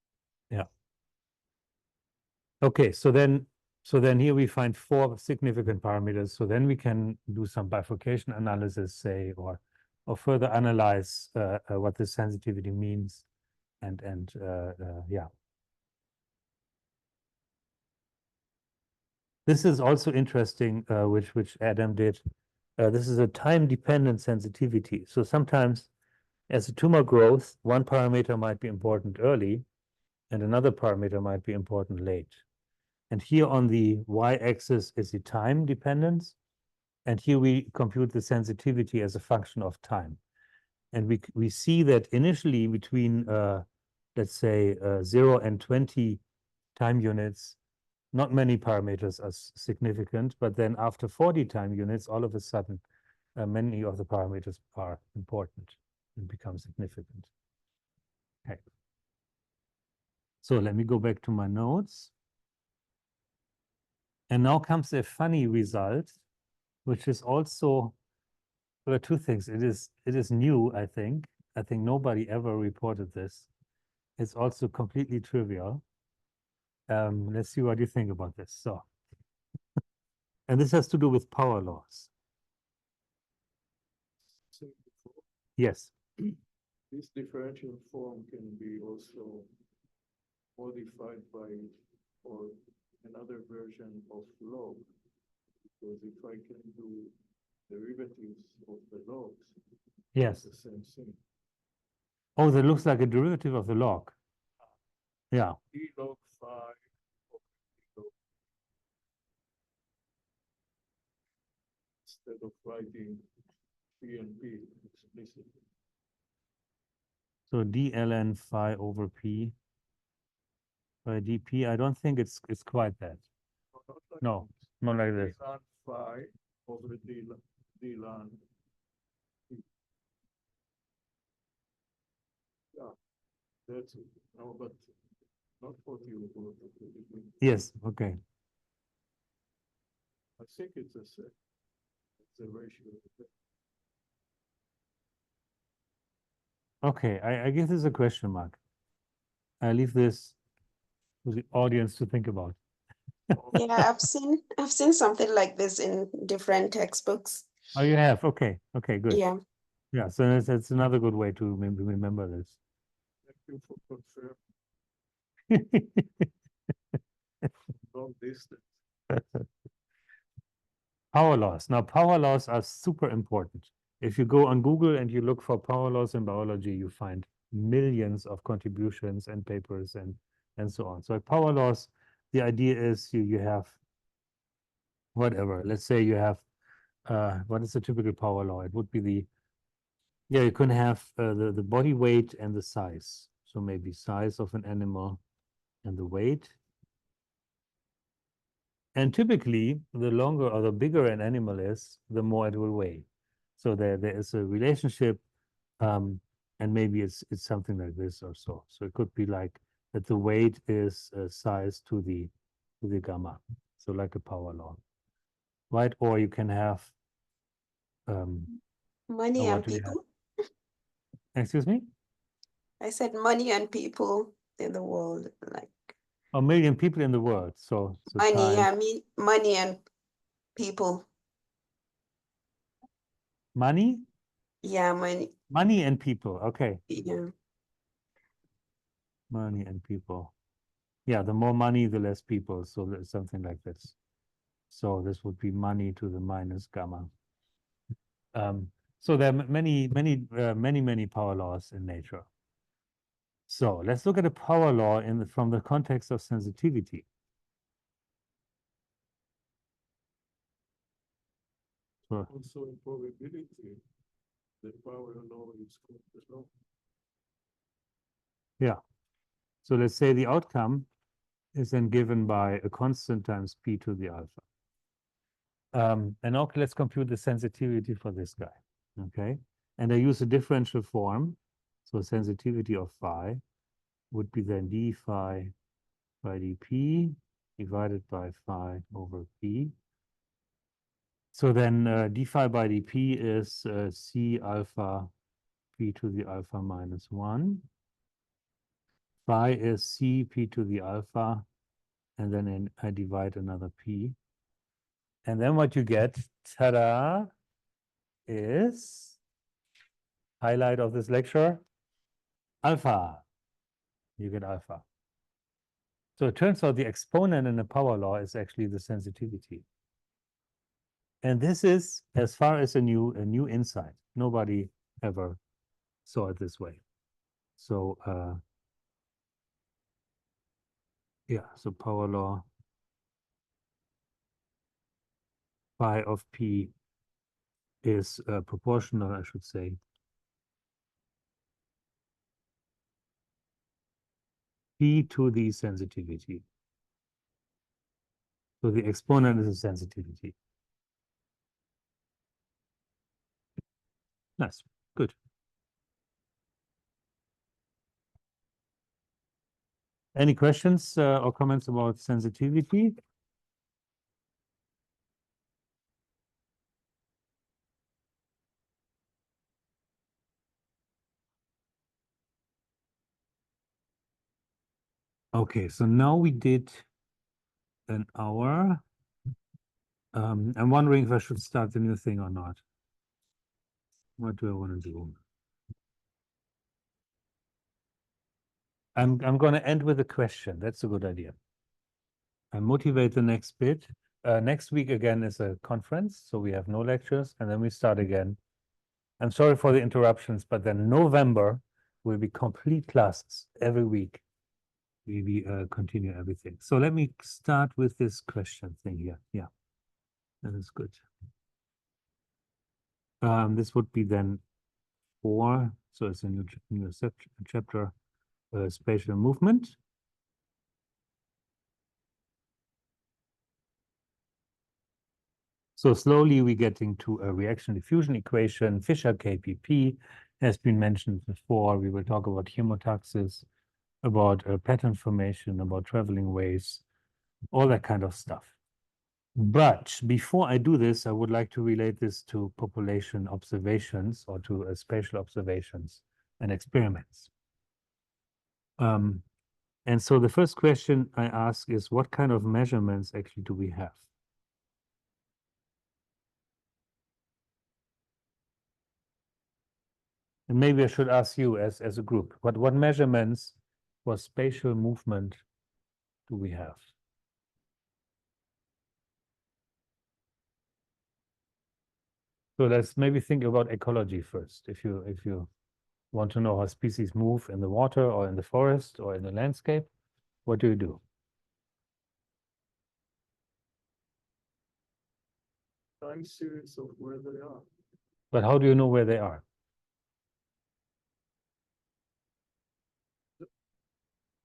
Okay, so then here we find 4 significant parameters. So then we can do some bifurcation analysis, say, or further analyze what the sensitivity means, and yeah. This is also interesting, which Adam did. This is a time-dependent sensitivity. So sometimes, as a tumor grows, one parameter might be important early, and another parameter might be important late. And here on the y-axis is the time dependence, and here we compute the sensitivity as a function of time. And we see that initially between, let's say, 0 and 20 time units, not many parameters are significant, but then after 40 time units, all of a sudden, many of the parameters are important and become significant. Okay. So let me go back to my notes. And now comes a funny result, which is also, there are 2 things. It is new, I think. I think nobody ever reported this. It's also completely trivial. Let's see what you think about this. So, and this has to do with power laws. So before, Yes. this differential form can be also modified by or another version of log. Because if I can do derivatives of the logs, Yes. it's the same thing. Oh, that looks like a derivative of the log. Yeah. D log phi of D log. Instead of writing P and P explicitly. So d ln phi over p by dp. I don't think it's quite that. Not like No, this. not like D this. ln phi over D ln P. Yeah, that's it. No, but not what you wrote. Yes. Okay. I think it's a set. It's a ratio. Okay. I give this a question mark. I leave this to the audience to think about. Yeah, I've seen something like this in different textbooks. Oh, you have? Okay. Okay, good. Yeah. Yeah, so that's another good way to remember this. Thank you for confirming long distance. Power laws. Now, power laws are super important. If you go on Google and you look for power laws in biology, you find millions of contributions and papers and so on. So power laws, the idea is you have whatever. Let's say you have what is a typical power law? It would be you can have the body weight and the size. So maybe size of an animal and the weight. And typically, the longer or the bigger an animal is, the more it will weigh. So there is a relationship, and maybe it's something like this or so. So it could be like that the weight is size to the gamma. So like a power law, right? Or you can have Money what and do we have? people. Excuse me? I said money and people in the world, like A million people in the world. So money. time, I mean, money and people. money, Yeah, money. money and people. Okay, Yeah. money and people. Yeah, the more money, the less people. So there's something like this. So this would be money to the minus gamma. So there are many power laws in nature. So let's look at a power law from the context of sensitivity. So, Also in probability, the power law is called the law. Yeah. So let's say the outcome is then given by a constant times p to the alpha. And now let's compute the sensitivity for this guy. Okay. And I use a differential form. So sensitivity of phi would be then d phi by dp divided by phi over p. So then d phi by dp is c alpha p to the alpha minus 1. Phi is c p to the alpha, and then I divide another p. And then what you get, ta-da, is highlight of this lecture, alpha. You get alpha. So it turns out the exponent in the power law is actually the sensitivity. And this is, as far as a new insight. Nobody ever saw it this way. So yeah, so power law phi of p is proportional, I should say, p to the sensitivity. So the exponent is a sensitivity. Nice, good. Any questions or comments about sensitivity? Okay, so now we did an hour. I'm wondering if I should start the new thing or not. What do I want to do? I'm going to end with a question. That's a good idea. I motivate the next bit. Next week again is a conference, so we have no lectures, and then we start again. I'm sorry for the interruptions, but then November will be complete classes every week. We continue everything. So let me start with this question thing here. Yeah, that is good. This would be then 4. So it's a new chapter, spatial movement. So slowly we're getting to a reaction diffusion equation. Fisher KPP has been mentioned before. We will talk about chemotaxis, about pattern formation, about traveling waves, all that kind of stuff. But before I do this, I would like to relate this to population observations or to spatial observations and experiments. And so the first question I ask is, what kind of measurements actually do we have? And maybe I should ask you as a group, what measurements for spatial movement do we have? So let's maybe think about ecology first. If you want to know how species move in the water or in the forest or in the landscape, what do you do? Time series of where they are. But how do you know where they are?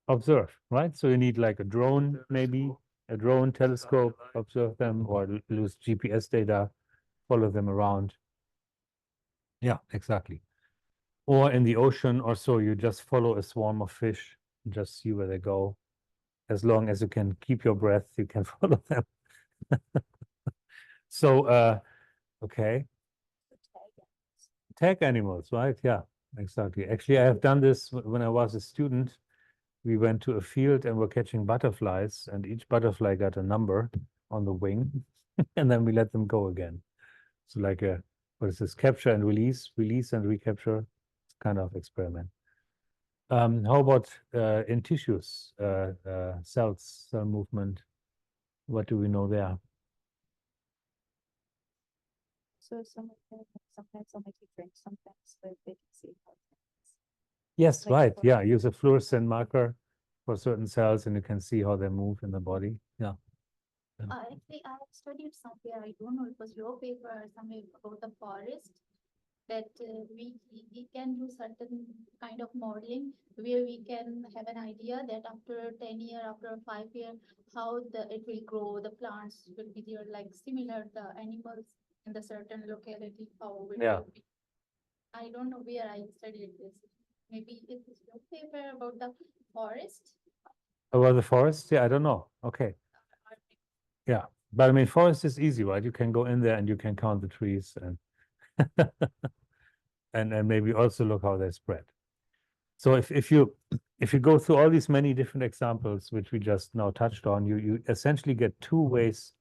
Observe, right? So you need like a drone, maybe a drone telescope, observe them, or use GPS data, follow them around. Yeah, exactly. Or in the ocean or so, you just follow a swarm of fish, just see where they go. As long as you can keep your breath, you can follow them. So, okay. Tag animals, right? Yeah, exactly. Actually, I have done this when I was a student. We went to a field and were catching butterflies, and each butterfly got a number on the wing, and then we let them go again. So like a, what is this, capture and release and recapture kind of experiment. How about in tissues, cells, cell movement? What do we know there? So some of them, sometimes I'll make you drink, sometimes they can see how things. Yes, Like right. for- Yeah, use a fluorescent marker for certain cells, and you can see how they move in the body. Yeah. Actually, I have studied somewhere, I don't know, it was your paper or something about the forest. that we can do certain kind of modeling where we can have an idea that after 10 year, after 5 year, how it will grow, the plants will be there, like similar the animals in the certain locality, how it Yeah. will be. I don't know where I studied this. Maybe it is your paper about the forest. About the forest? Yeah, I don't know. Okay. Yeah. But I mean, forest is easy, right? You can go in there and you can count the trees and and maybe also look how they spread. So if you go through all these many different examples, which we just now touched on, you essentially get two ways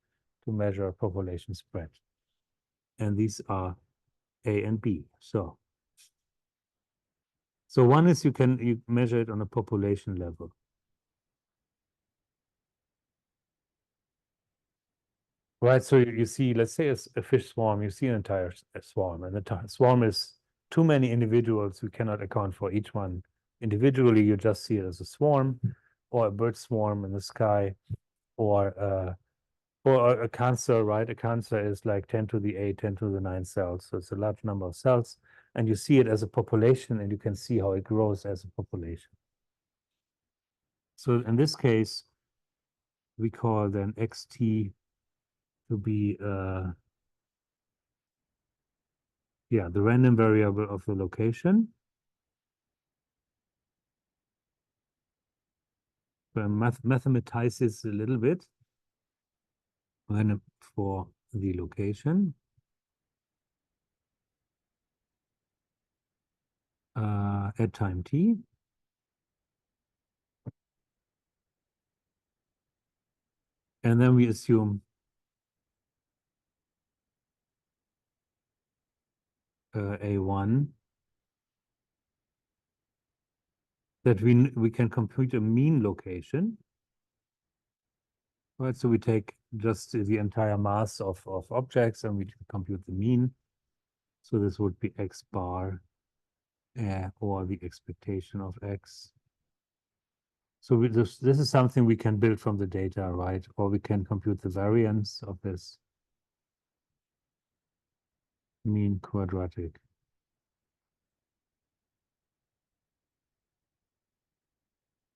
to measure population spread. And these are A and B. So one is you measure it on a population level. Right, so you see, let's say it's a fish swarm, you see an entire swarm, and the swarm is too many individuals, we cannot account for each one individually, you just see it as a swarm, or a bird swarm in the sky, or a cancer, right? A cancer is like 10 to the 8, 10 to the 9 cells, so it's a large number of cells, and you see it as a population, and you can see how it grows as a population. So in this case, we call then xt to be the random variable of the location. Mathematize this a little bit for the location. At time t. And then we assume A1 that we can compute a mean location. Right, so we take just the entire mass of objects and we compute the mean. So this would be x bar or the expectation of x. So this is something we can build from the data, right? Or we can compute the variance of this mean quadratic.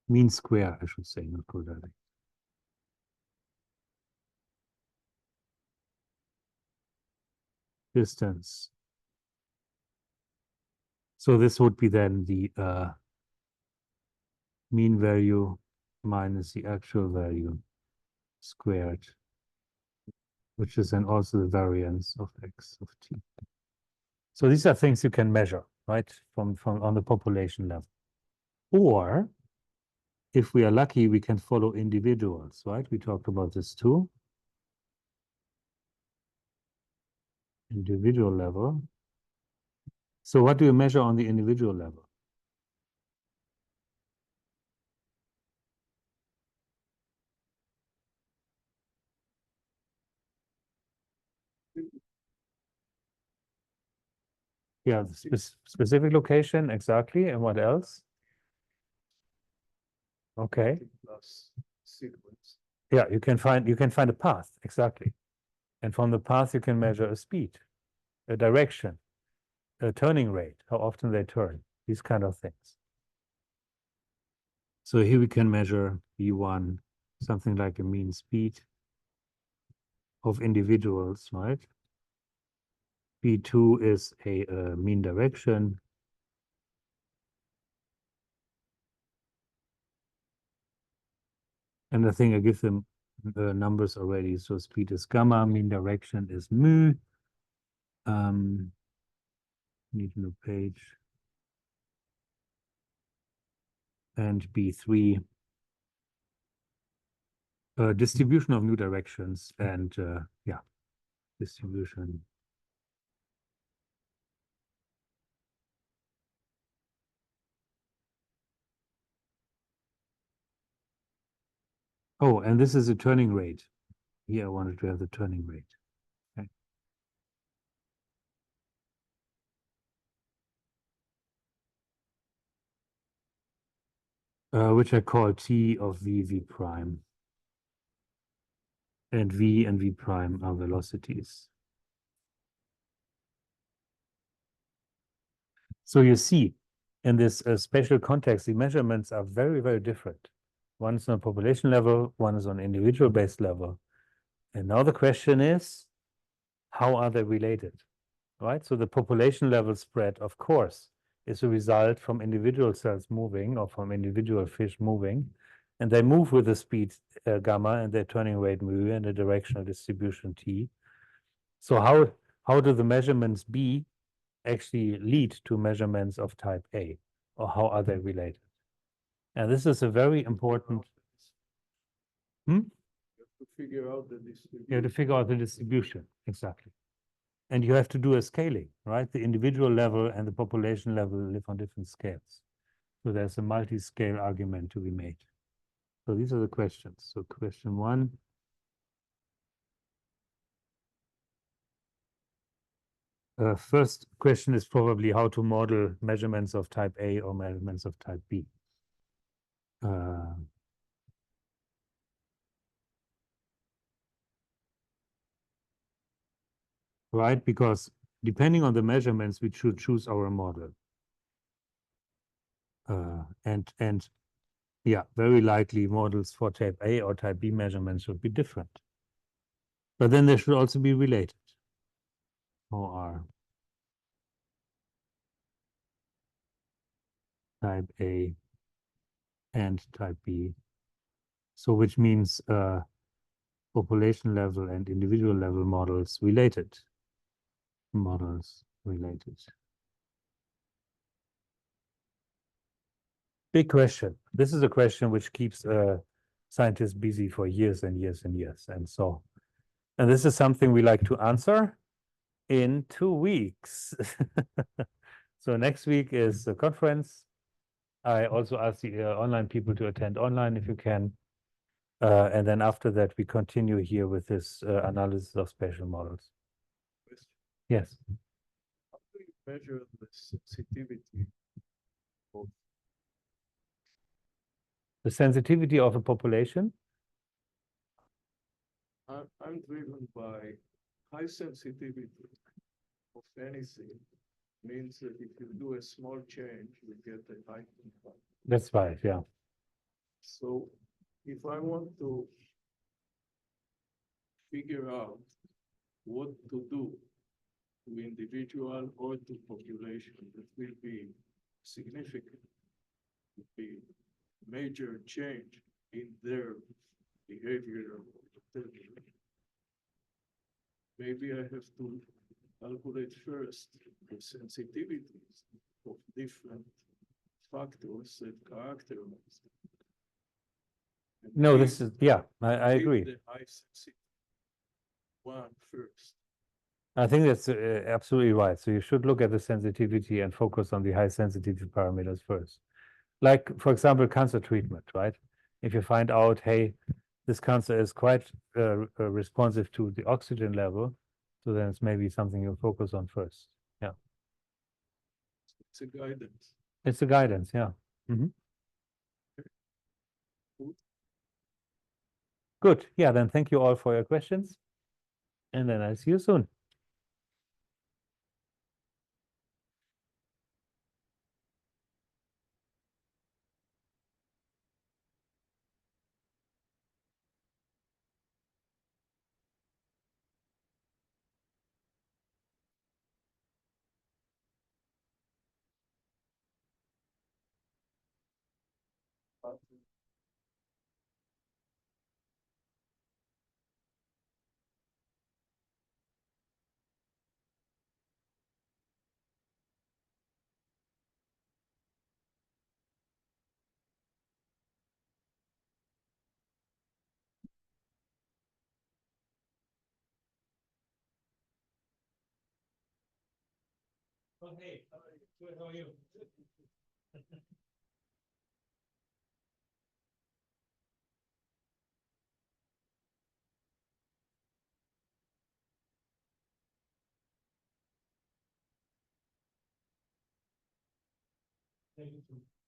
Mean square, I should say, not quadratic. Distance. So this would be then the mean value minus the actual value squared, which is then also the variance of x of t. So these are things you can measure, right, from on the population level. Or if we are lucky, we can follow individuals, right? We talked about this too. Individual level. So what do you measure on the individual level? Yeah, the specific location, exactly. And what else? Okay. Plus sequence. Yeah, you can find a path, exactly. And from the path you can measure a speed, a direction, a turning rate, how often they turn, these kind of things. So here we can measure V1, something like a mean speed of individuals, right? V2 is a mean direction. And I think I give them numbers already. So speed is gamma, mean direction is mu. Need a new page. And B3, distribution of new directions and yeah, distribution. Oh, and this is a turning rate. Here I wanted to have the turning rate. Okay. Which I call T of V prime. And V prime are velocities. So you see, in this spatial context, the measurements are very, very different. One is on a population level, one is on individual-based level. And now the question is, how are they related, right? So the population level spread, of course, is a result from individual cells moving or from individual fish moving. And they move with the speed gamma and their turning rate mu and the directional distribution t. So how do the measurements B actually lead to measurements of type A, or how are they related? And this is a very important. You have to figure out the distribution. You have to figure out the distribution, exactly. And you have to do a scaling, right? The individual level and the population level live on different scales. So there's a multi-scale argument to be made. So these are the questions. So question 1. First question is probably how to model measurements of type A or measurements of type B. Right, because depending on the measurements, we should choose our model. And yeah, very likely models for type A or type B measurements should be different. But then they should also be related. Or type A and type B. So which means population level and individual level models related. Models related. Big question. This is a question which keeps scientists busy for years and years and years. And this is something we like to answer in 2 weeks. So next week is a conference. I also ask the online people to attend online if you can. And then after that, we continue here with this analysis of spatial models. Question. Yes. How do you measure the sensitivity of The sensitivity of a population? I'm driven by high sensitivity of anything. Means that if you do a small change, you get a high impact. That's right, yeah. So if I want to figure out what to do to individual or to population that will be significant, will be major change in their behavior. Maybe I have to calculate first the sensitivities of different factors that characterize them. And No, pick- this is, yeah, I pick agree. The high sensitivity one first. I think that's absolutely right. So you should look at the sensitivity and focus on the high sensitivity parameters first. Like, for example, cancer treatment, right? If you find out, hey, this cancer is quite responsive to the oxygen level, so then it's maybe something you focus on first. Yeah, It's a guidance. it's a guidance, yeah. Good. Yeah, then thank you all for your questions. And then I'll see you soon. Oh, hey, how are you? Good, how are you? Thank you.